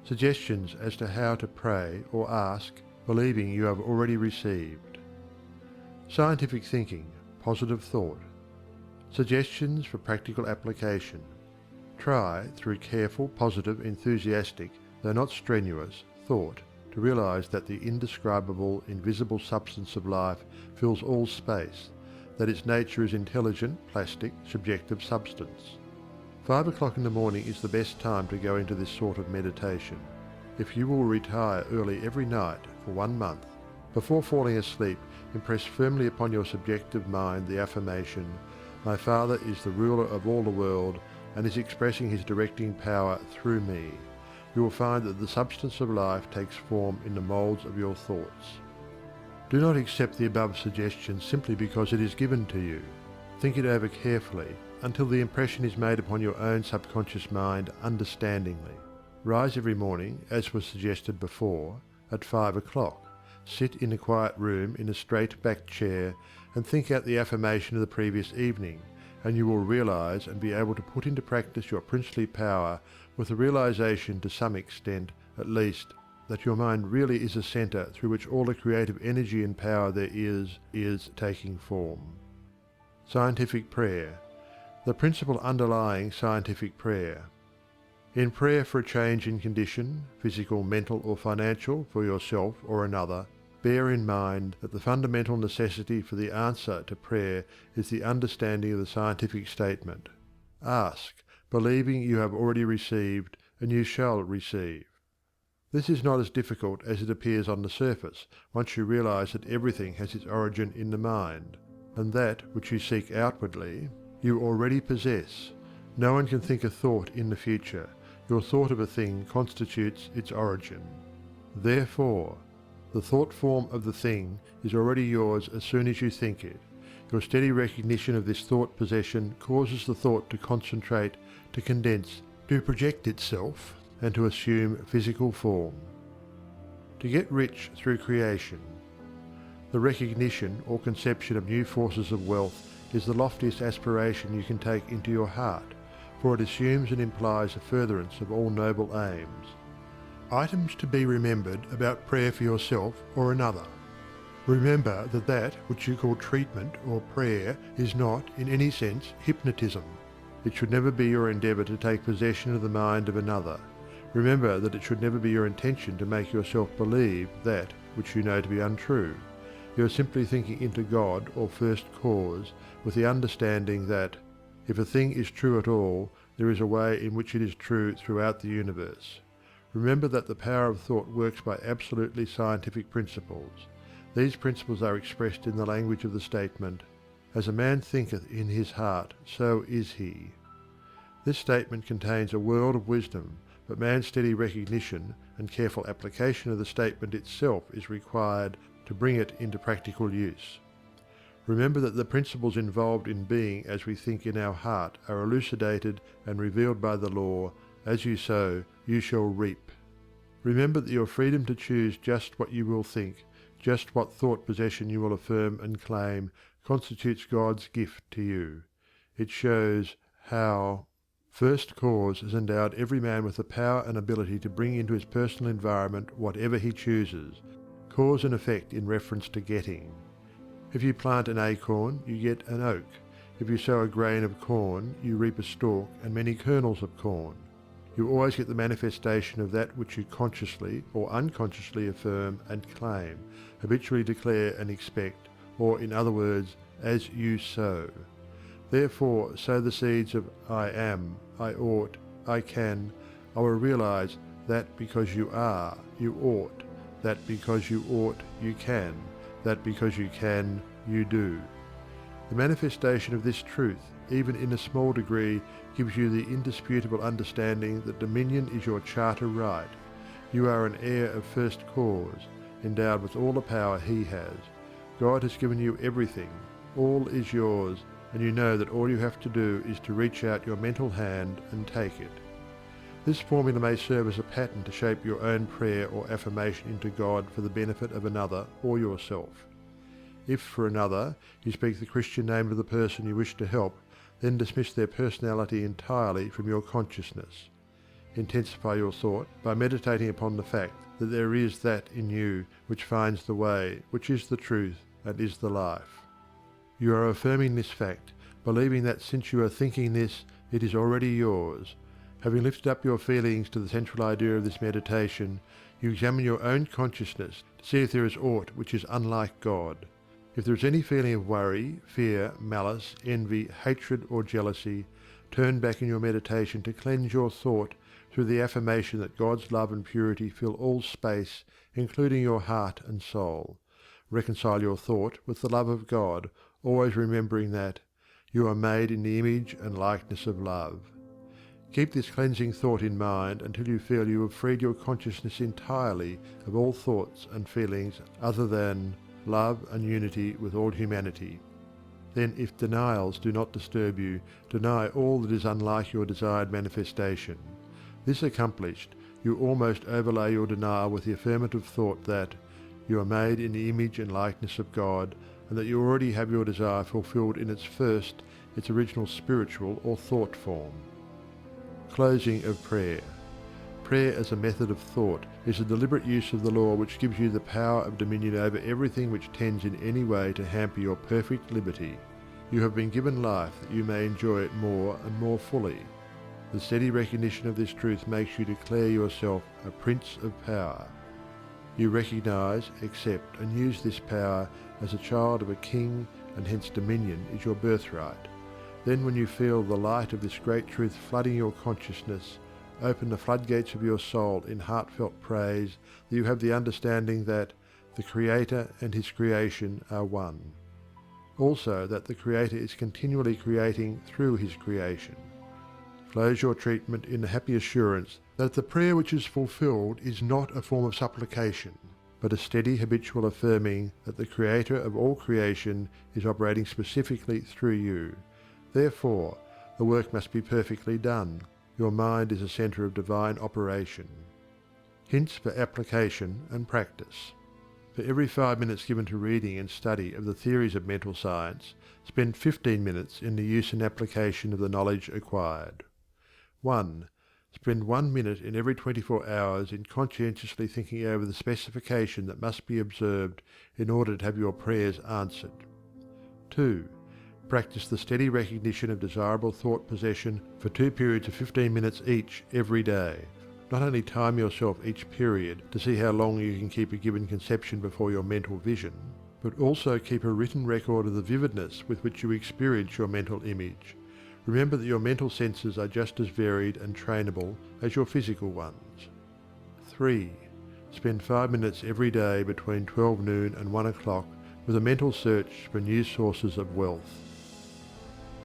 Suggestions as to how to pray or ask, believing you have already received. Scientific thinking, positive thought. Suggestions for practical application. Try, through careful, positive, enthusiastic, though not strenuous, thought, to realize that the indescribable, invisible substance of life fills all space, that its nature is intelligent, plastic, subjective substance. 5 o'clock in the morning is the best time to go into this sort of meditation. If you will retire early every night for 1 month, before falling asleep, impress firmly upon your subjective mind the affirmation, "My Father is the ruler of all the world and is expressing his directing power through me." You will find that the substance of life takes form in the moulds of your thoughts. Do not accept the above suggestion simply because it is given to you. Think it over carefully until the impression is made upon your own subconscious mind understandingly. Rise every morning, as was suggested before, at 5 o'clock. Sit in a quiet room in a straight-backed chair and think out the affirmation of the previous evening, and you will realize and be able to put into practice your princely power with the realization, to some extent at least, that your mind really is a center through which all the creative energy and power there is taking form. Scientific prayer. The principle underlying scientific prayer. In prayer for a change in condition, physical, mental, or financial, for yourself or another, bear in mind that the fundamental necessity for the answer to prayer is the understanding of the scientific statement. Ask, believing you have already received, and you shall receive. This is not as difficult as it appears on the surface, once you realize that everything has its origin in the mind, and that which you seek outwardly, you already possess. No one can think a thought in the future. Your thought of a thing constitutes its origin. Therefore, the thought form of the thing is already yours as soon as you think it. Your steady recognition of this thought possession causes the thought to concentrate, to condense, to project itself, and to assume physical form. To get rich through creation. The recognition or conception of new forces of wealth is the loftiest aspiration you can take into your heart, for it assumes and implies a furtherance of all noble aims. Items to be remembered about prayer for yourself or another. Remember that that which you call treatment or prayer is not, in any sense, hypnotism. It should never be your endeavour to take possession of the mind of another. Remember that it should never be your intention to make yourself believe that which you know to be untrue. You are simply thinking into God or First Cause with the understanding that, if a thing is true at all, there is a way in which it is true throughout the universe. Remember that the power of thought works by absolutely scientific principles. These principles are expressed in the language of the statement, "As a man thinketh in his heart, so is he." This statement contains a world of wisdom, but man's steady recognition and careful application of the statement itself is required to bring it into practical use. Remember that the principles involved in being as we think in our heart are elucidated and revealed by the law, "As you sow, you shall reap." Remember that your freedom to choose just what you will think, just what thought possession you will affirm and claim, constitutes God's gift to you. It shows how First Cause has endowed every man with the power and ability to bring into his personal environment whatever he chooses, cause and effect in reference to getting. If you plant an acorn, you get an oak. If you sow a grain of corn, you reap a stalk and many kernels of corn. You always get the manifestation of that which you consciously or unconsciously affirm and claim, habitually declare and expect, or in other words, as you sow. Therefore, sow the seeds of "I am," "I ought," "I can," "I will realize," that because you are, you ought, that because you ought, you can, that because you can, you do. The manifestation of this truth, even in a small degree, gives you the indisputable understanding that dominion is your charter right. You are an heir of First Cause, endowed with all the power he has. God has given you everything. All is yours, and you know that all you have to do is to reach out your mental hand and take it. This formula may serve as a pattern to shape your own prayer or affirmation into God for the benefit of another or yourself. If, for another, you speak the Christian name of the person you wish to help, then dismiss their personality entirely from your consciousness. intensify your thought by meditating upon the fact that there is that in you which finds the way, which is the truth, and is the life. You are affirming this fact, believing that since you are thinking this, it is already yours. Having lifted up your feelings to the central idea of this meditation, you examine your own consciousness to see if there is aught which is unlike God. If there is any feeling of worry, fear, malice, envy, hatred, or jealousy, turn back in your meditation to cleanse your thought through the affirmation that God's love and purity fill all space, including your heart and soul. Reconcile your thought with the love of God, always remembering that you are made in the image and likeness of love. Keep this cleansing thought in mind until you feel you have freed your consciousness entirely of all thoughts and feelings other than love and unity with all humanity. Then, if denials do not disturb you, deny all that is unlike your desired manifestation. This accomplished, you almost overlay your denial with the affirmative thought that you are made in the image and likeness of God, and that you already have your desire fulfilled in its original spiritual or thought form. Closing of prayer. Prayer as a method of thought is a deliberate use of the law which gives you the power of dominion over everything which tends in any way to hamper your perfect liberty. You have been given life that you may enjoy it more and more fully. The steady recognition of this truth makes you declare yourself a prince of power. You recognize, accept, and use this power as a child of a king, and hence dominion is your birthright. Then when you feel the light of this great truth flooding your consciousness, open the floodgates of your soul in heartfelt praise that you have the understanding that the Creator and His creation are one. Also that the Creator is continually creating through His creation. Close your treatment in the happy assurance that the prayer which is fulfilled is not a form of supplication, but a steady habitual affirming that the Creator of all creation is operating specifically through you. Therefore, the work must be perfectly done. Your mind is a centre of divine operation. Hints for application and practice. For every 5 minutes given to reading and study of the theories of mental science, spend 15 minutes in the use and application of the knowledge acquired. 1. Spend 1 minute in every 24 hours in conscientiously thinking over the specification that must be observed in order to have your prayers answered. 2. Practice the steady recognition of desirable thought possession for 2 periods of 15 minutes each every day. Not only time yourself each period to see how long you can keep a given conception before your mental vision, but also keep a written record of the vividness with which you experience your mental image. Remember that your mental senses are just as varied and trainable as your physical ones. 3. Spend 5 minutes every day between 12 noon and 1 o'clock with a mental search for new sources of wealth.